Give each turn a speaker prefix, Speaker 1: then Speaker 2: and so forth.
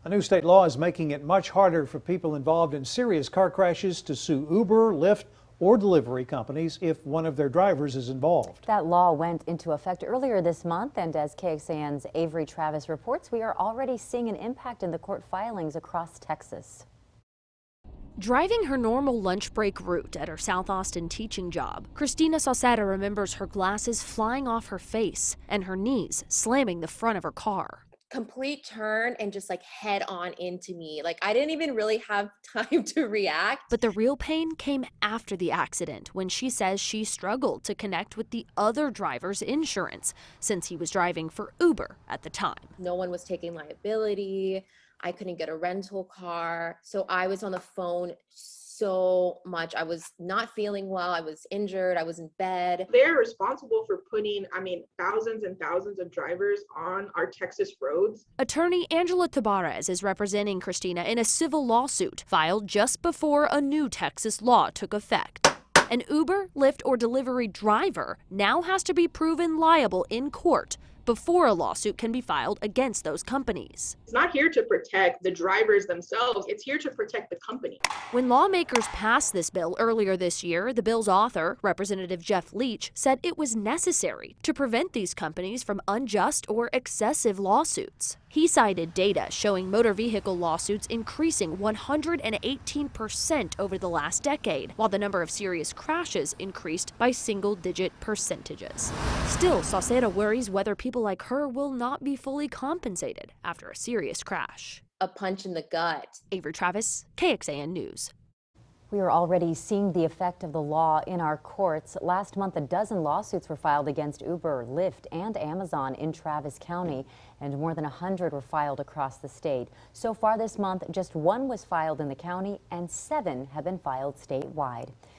Speaker 1: A new state law is making it much harder for people involved in serious car crashes to sue Uber, Lyft, or delivery companies if one of their drivers is involved.
Speaker 2: That law went into effect earlier this month, and as KXAN's Avery Travis reports, we are already seeing an impact in the court filings across Texas.
Speaker 3: Driving her normal lunch break route at her South Austin teaching job, Christinas remembers her glasses flying off her face and her knees slamming the front of her car.
Speaker 4: Complete turn and just like head on into me. Like I didn't even really have time to react.
Speaker 3: But the real pain came after the accident, when she says she struggled to connect with the other driver's insurance since he was driving for Uber at the time.
Speaker 4: No one was taking liability. I couldn't get a rental car. So I was on the phone so much. I was not feeling well. I was injured. I was in bed.
Speaker 5: They're responsible for putting, thousands and thousands of drivers on our Texas roads.
Speaker 3: Attorney Angela Tabarez is representing Christina in a civil lawsuit filed just before a new Texas law took effect. An Uber, Lyft, or delivery driver now has to be proven liable in court before a lawsuit can be filed against those companies.
Speaker 5: It's not here to protect the drivers themselves. It's here to protect the company.
Speaker 3: When lawmakers passed this bill earlier this year, the bill's author, Representative Jeff Leach, said it was necessary to prevent these companies from unjust or excessive lawsuits. He cited data showing motor vehicle lawsuits increasing 118% over the last decade, while the number of serious crashes increased by single-digit percentages. Still, Sauceda worries whether people like her will not be fully compensated after a serious crash.
Speaker 4: A punch in the gut.
Speaker 3: Avery Travis, KXAN News.
Speaker 2: We are already seeing the effect of the law in our courts. Last month, a dozen lawsuits were filed against Uber, Lyft, and Amazon in Travis County, and more than 100 were filed across the state. So far this month, just one was filed in the county, and 7 have been filed statewide.